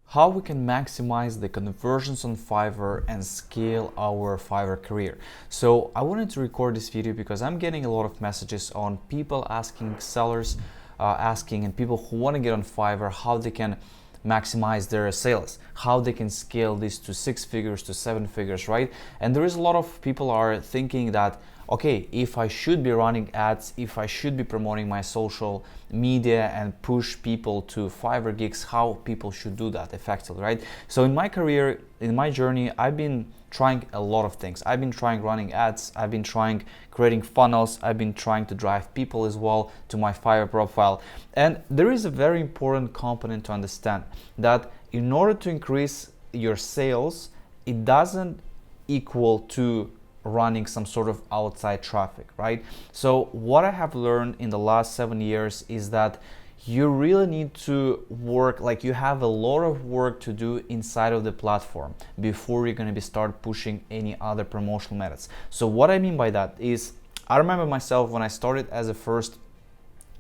how we can maximize the conversions on Fiverr and scale our Fiverr career. So I wanted to record this video because I'm getting a lot of messages on people asking sellers, and people who want to get on Fiverr how they can maximize their sales, how they can scale this to 6 figures, to 7 figures, right? And there is a lot of people are thinking that, okay, if I should be running ads, if I should be promoting my social media and push people to Fiverr gigs, how people should do that effectively, right? So in my career, in my journey, I've been trying a lot of things. I've been trying running ads, I've been trying creating funnels, I've been trying to drive people as well to my Fiverr profile. And there is a very important component to understand that in order to increase your sales, it doesn't equal to running some sort of outside traffic, right? So what I have learned in the last 7 years is that you really need to work, like you have a lot of work to do inside of the platform before you're going to be start pushing any other promotional methods. So what I mean by that is, I remember myself when I started as a first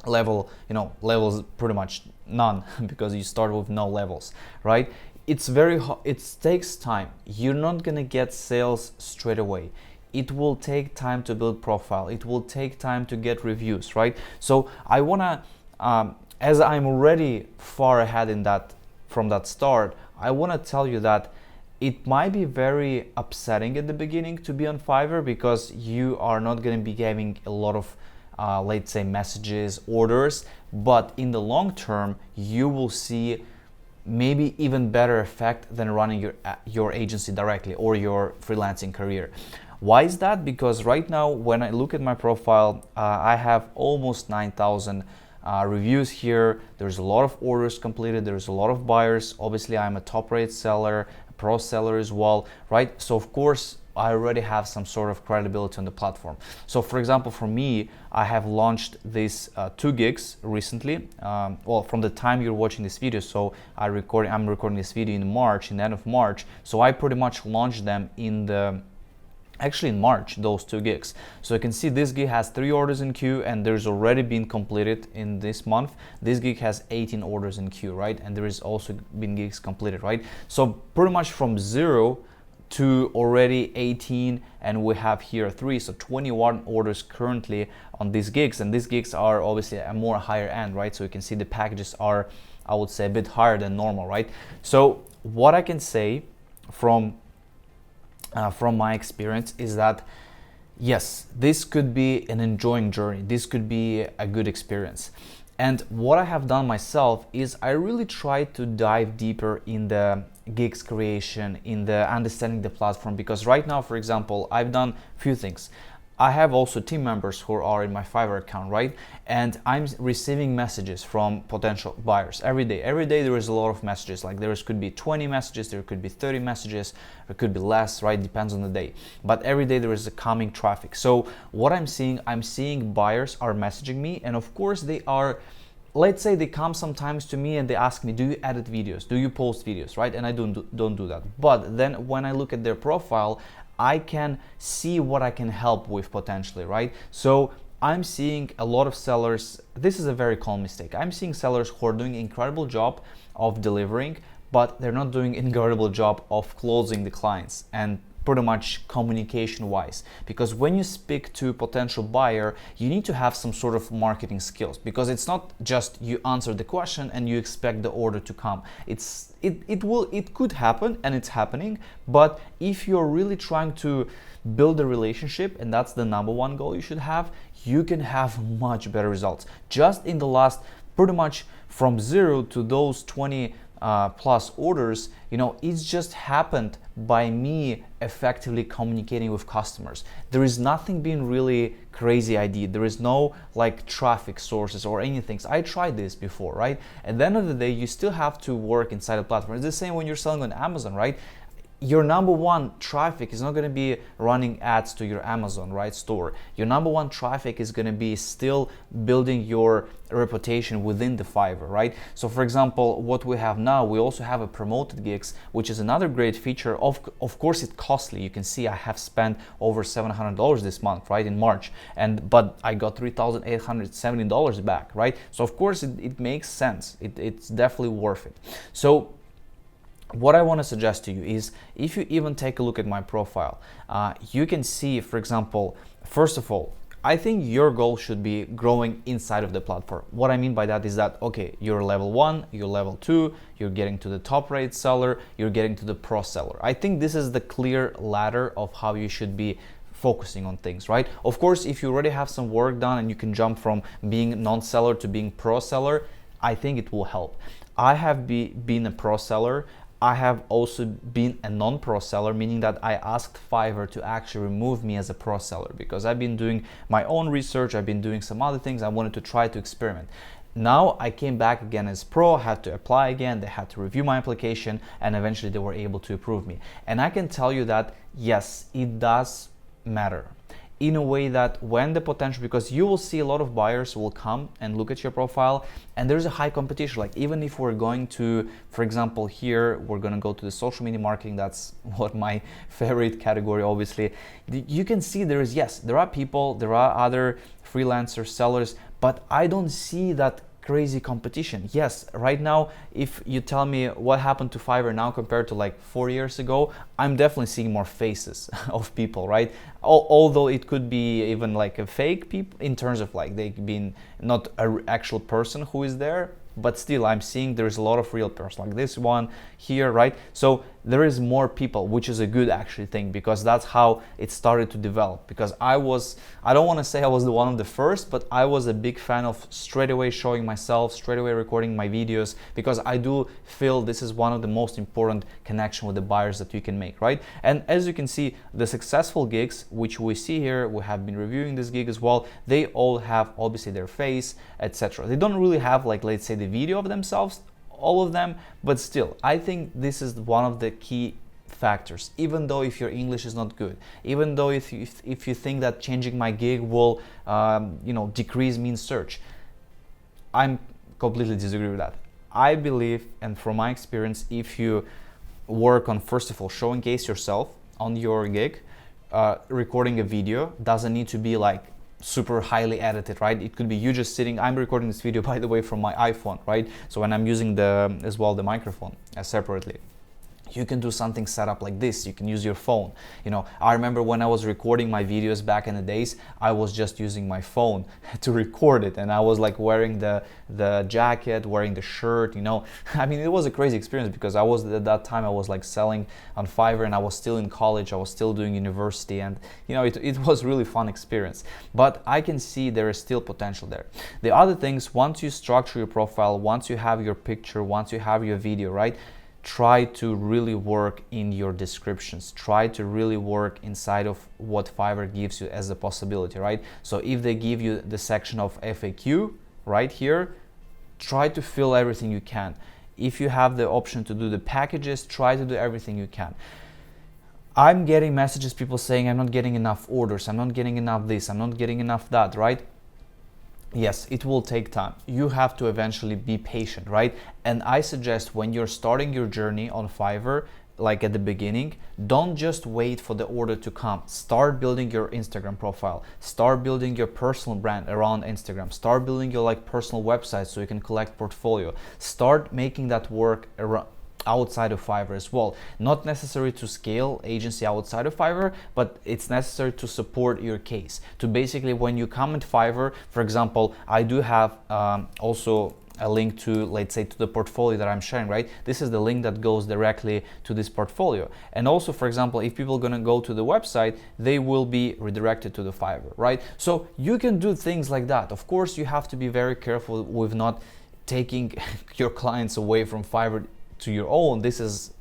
level, levels pretty much none because you start with no levels, right? It's very hard, it takes time. You're not gonna get sales straight away. It will take time to build profile. It will take time to get reviews, right? So I wanna, as I'm already far ahead in that, from that start, I wanna tell you that it might be very upsetting at the beginning to be on Fiverr because you are not gonna be getting a lot of let's say messages, orders, but in the long term, you will see maybe even better effect than running your agency directly or your freelancing career. Why is that? Because right now, when I look at my profile, I have almost 9,000 reviews here. There's a lot of orders completed. There's a lot of buyers. Obviously, I'm a top-rated seller, a pro seller as well, right? So of course, I already have some sort of credibility on the platform. So for example, for me, I have launched these 2 gigs recently. Well, from the time you're watching this video, so I'm recording this video in March, in the end of March. So I pretty much launched them actually in March, those 2 gigs. So you can see this gig has 3 orders in queue and there's already been completed in this month. This gig has 18 orders in queue, right? And there is also been gigs completed, right? So pretty much from 0 to already 18, and we have here 3, so 21 orders currently on these gigs, and these gigs are obviously a more higher end, right? So you can see the packages are, I would say, a bit higher than normal, right? So what I can say from my experience is that yes, this could be an enjoying journey, this could be a good experience. And what I have done myself is I really try to dive deeper in the gigs creation, in the understanding the platform, because right now, for example, I've done a few things. I have also team members who are in my Fiverr account, right? And I'm receiving messages from potential buyers every day. Every day there is a lot of messages, like there could be 20 messages, there could be 30 messages, there could be less, right? Depends on the day. But every day there is a coming traffic. So what I'm seeing buyers are messaging me, and of course they are, let's say they come sometimes to me and they ask me, do you edit videos? Do you post videos, right? And I don't do that. But then when I look at their profile, I can see what I can help with potentially, right? So I'm seeing a lot of sellers, this is a very common mistake. I'm seeing sellers who are doing an incredible job of delivering, but they're not doing an incredible job of closing the clients and pretty much communication wise, because when you speak to a potential buyer, you need to have some sort of marketing skills, because it's not just you answer the question and you expect the order to come. It could happen, and it's happening, but if you're really trying to build a relationship, and that's the number one goal you should have, you can have much better results. Just in the last, pretty much from 0 to those 20 plus orders, it's just happened by me effectively communicating with customers. There is nothing being really crazy idea. There is no like traffic sources or anything. I tried this before, right? At the end of the day, you still have to work inside a platform. It's the same when you're selling on Amazon, right? Your number one traffic is not going to be running ads to your Amazon, right, store. Your number one traffic is going to be still building your reputation within the Fiverr, right? So for example, what we have now, we also have a promoted gigs, which is another great feature. Of course, it's costly. You can see I have spent over $700 this month, right, in March, but I got $3,870 back, right? So of course, it makes sense. It's definitely worth it. So what I want to suggest to you is, if you even take a look at my profile, you can see, for example, first of all, I think your goal should be growing inside of the platform. What I mean by that is that, okay, you're level 1, you're level 2, you're getting to the top rate seller, you're getting to the pro seller. I think this is the clear ladder of how you should be focusing on things, right? Of course, if you already have some work done and you can jump from being non-seller to being pro seller, I think it will help. I have been a pro seller. I have also been a non-pro seller, meaning that I asked Fiverr to actually remove me as a pro seller because I've been doing my own research, I've been doing some other things, I wanted to try to experiment. Now I came back again as pro, had to apply again, they had to review my application, and eventually they were able to approve me. And I can tell you that, yes, it does matter. In a way that when the potential, because you will see a lot of buyers will come and look at your profile, and there's a high competition. Like, even if we're going to, for example, here we're going to go to the social media marketing, that's what my favorite category, obviously. You can see there are people, there are other freelancers, sellers, but I don't see that crazy competition. Yes, right now, if you tell me what happened to Fiverr now compared to like 4 years ago, I'm definitely seeing more faces of people, right? Although it could be even like a fake people in terms of like they being not an actual person who is there, but still I'm seeing there's a lot of real person like this one here, right? So there is more people, which is a good actually thing, because that's how it started to develop. Because I don't want to say I was the one of the first, but I was a big fan of straight away showing myself, straight away recording my videos, because I do feel this is one of the most important connection with the buyers that you can make, right? And as you can see, the successful gigs, which we see here, we have been reviewing this gig as well, they all have obviously their face, etc. They don't really have, like, let's say, the video of themselves, all of them, but still, I think this is one of the key factors. Even though if your English is not good, even though if you think that changing my gig will decrease me in search, I'm completely disagree with that. I believe, and from my experience, if you work on, first of all, showcase yourself on your gig, recording a video doesn't need to be like super highly edited, right? It could be you just sitting. I'm recording this video, by the way, from my iPhone, right? So when I'm using the microphone separately, you can do something set up like this. You can use your phone. I remember when I was recording my videos back in the days, I was just using my phone to record it, and I was like wearing the jacket, wearing the shirt. I mean, it was a crazy experience because I was at that time I was like selling on Fiverr, and I was still in college. I was still doing university, and it was really fun experience. But I can see there is still potential there. The other things, once you structure your profile, once you have your picture, once you have your video, right? Try to really work in your descriptions. Try to really work inside of what Fiverr gives you as a possibility, right? So if they give you the section of FAQ right here, try to fill everything you can. If you have the option to do the packages, try to do everything you can. I'm getting messages, people saying I'm not getting enough orders, I'm not getting enough this, I'm not getting enough that, right? Yes, it will take time. You have to eventually be patient, right? And I suggest when you're starting your journey on Fiverr, like at the beginning, don't just wait for the order to come. Start building your Instagram profile. Start building your personal brand around Instagram. Start building your personal website so you can collect portfolio. Start making that work around outside of Fiverr as well. Not necessary to scale agency outside of Fiverr, but it's necessary to support your case. To basically, when you come at Fiverr, for example, I do have also a link to, let's say, to the portfolio that I'm sharing, right? This is the link that goes directly to this portfolio. And also, for example, if people are gonna go to the website, they will be redirected to the Fiverr, right? So you can do things like that. Of course, you have to be very careful with not taking your clients away from Fiverr to your own. This is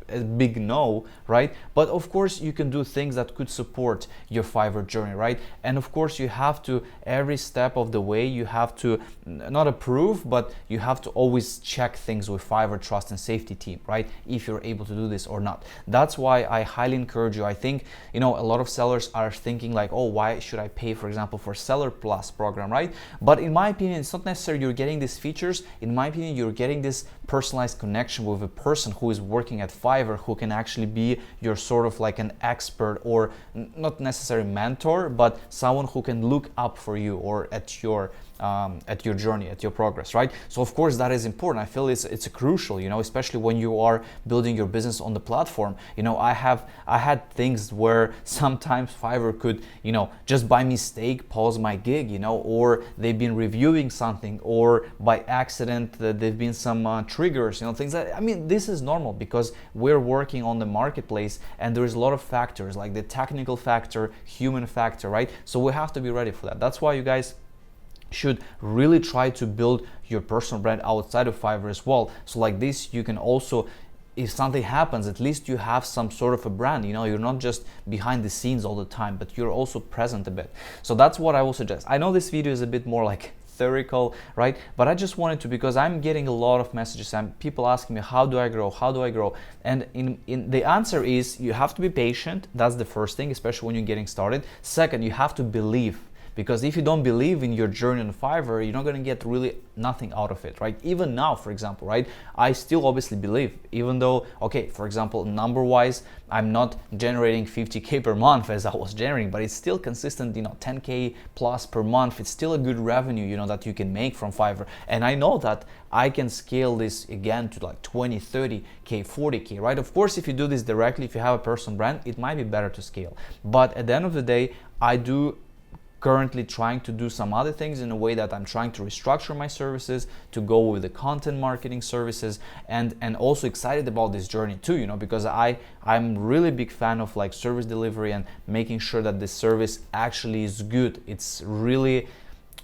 a big no, right? But of course you can do things that could support your Fiverr journey, right? And of course you have to, every step of the way, you have to not approve, but you have to always check things with Fiverr trust and safety team, right? If you're able to do this or not. That's why I highly encourage you. I think, a lot of sellers are thinking like, oh, why should I pay, for example, for Seller Plus program, right? But in my opinion, it's not necessary you're getting these features. In my opinion, you're getting this personalized connection with a person who is working at Fiverr, who can actually be your sort of like an expert, or not necessarily mentor, but someone who can look up for you or at your at your journey, at your progress, right? So of course that is important. I feel it's crucial, especially when you are building your business on the platform. I had things where sometimes Fiverr could, just by mistake pause my gig, or they've been reviewing something, or by accident there've been some triggers, things that, this is normal because we're working on the marketplace and there's a lot of factors like the technical factor, human factor, right? So we have to be ready for that. That's why you guys should really try to build your personal brand outside of Fiverr as well. So like this, you can also, if something happens, at least you have some sort of a brand, you're not just behind the scenes all the time, but you're also present a bit. So that's what I will suggest. I know this video is a bit more like theoretical, right? But I just wanted to, because I'm getting a lot of messages and people asking me, how do I grow? How do I grow? And in the answer is, you have to be patient. That's the first thing, especially when you're getting started. Second, you have to believe. Because if you don't believe in your journey on Fiverr, you're not going to get really nothing out of it, right? Even now, for example, right? I still obviously believe, even though, okay, for example, number-wise, I'm not generating 50K per month as I was generating, but it's still consistent, 10K plus per month. It's still a good revenue, that you can make from Fiverr. And I know that I can scale this again to like 20, 30K, 40K, right? Of course, if you do this directly, if you have a personal brand, it might be better to scale. But at the end of the day, I do currently trying to do some other things in a way that I'm trying to restructure my services to go with the content marketing services, and also excited about this journey too, because I'm really big fan of like service delivery and making sure that the service actually is good. It's really,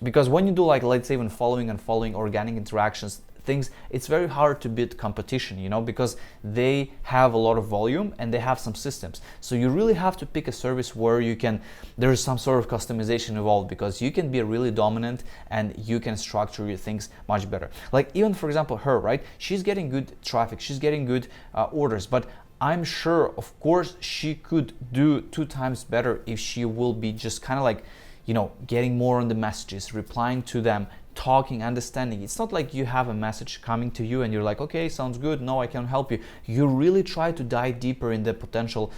because when you do like, let's say, even following organic interactions, things, it's very hard to beat competition, because they have a lot of volume and they have some systems. So you really have to pick a service where there is some sort of customization involved, because you can be really dominant and you can structure your things much better. Like even for example, her, right? She's getting good traffic, she's getting good orders, but I'm sure, of course, she could do 2 times better if she will be just kind of like, getting more on the messages, replying to them, talking, understanding. It's not like you have a message coming to you and you're like, okay, sounds good, no, I can help you. You really try to dive deeper in the potential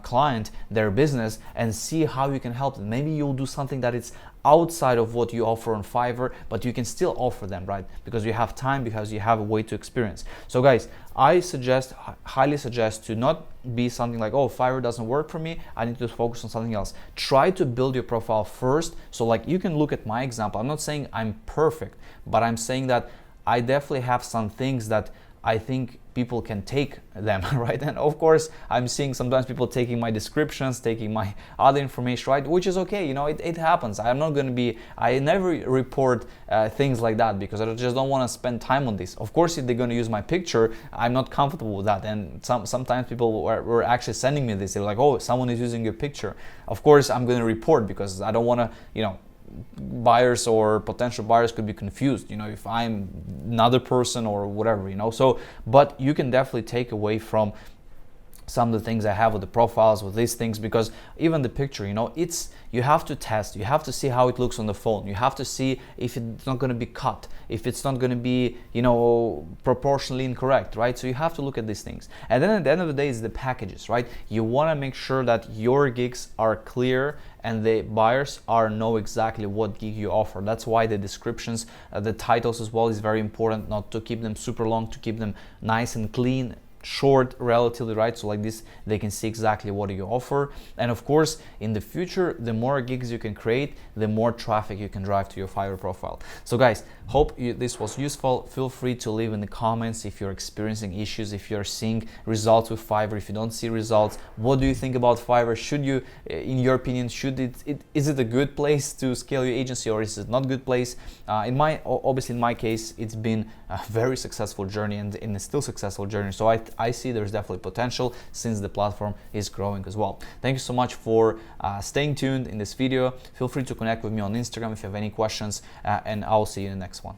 client, their business, and see how you can help them. Maybe you'll do something that is outside of what you offer on Fiverr, but you can still offer them, right? Because you have time, because you have a way to experience. So guys, I highly suggest to not be something like, oh, Fiverr doesn't work for me, I need to focus on something else. Try to build your profile first. So like you can look at my example. I'm not saying I'm perfect, but I'm saying that I definitely have some things that I think people can take them, right? And of course, I'm seeing sometimes people taking my descriptions, taking my other information, right? Which is okay, it happens. I never report things like that, because I just don't want to spend time on this. Of course, if they're going to use my picture, I'm not comfortable with that. And sometimes people were actually sending me this. They're like, oh, someone is using your picture. Of course, I'm going to report, because I don't want to, buyers or potential buyers could be confused, if I'm another person or whatever, so, but you can definitely take away from some of the things I have with the profiles, with these things, because even the picture, you have to test, you have to see how it looks on the phone, you have to see if it's not going to be cut, if it's not going to be, proportionally incorrect, right? So you have to look at these things. And then at the end of the day is the packages, right? You want to make sure that your gigs are clear and the buyers know exactly what gig you offer. That's why the descriptions, the titles as well is very important, not to keep them super long, to keep them nice and clean, short relatively, right? So like this, they can see exactly what you offer. And of course, in the future, the more gigs you can create, the more traffic you can drive to your Fiverr profile. So guys, hope this was useful. Feel free to leave in the comments if you're experiencing issues, if you're seeing results with Fiverr, if you don't see results. What do you think about Fiverr? Should you, in your opinion, is it a good place to scale your agency, or is it not a good place? Obviously in my case, it's been a very successful journey and it's still successful journey. So I see there's definitely potential, since the platform is growing as well. Thank you so much for staying tuned in this video. Feel free to connect with me on Instagram if you have any questions, and I'll see you in the next one.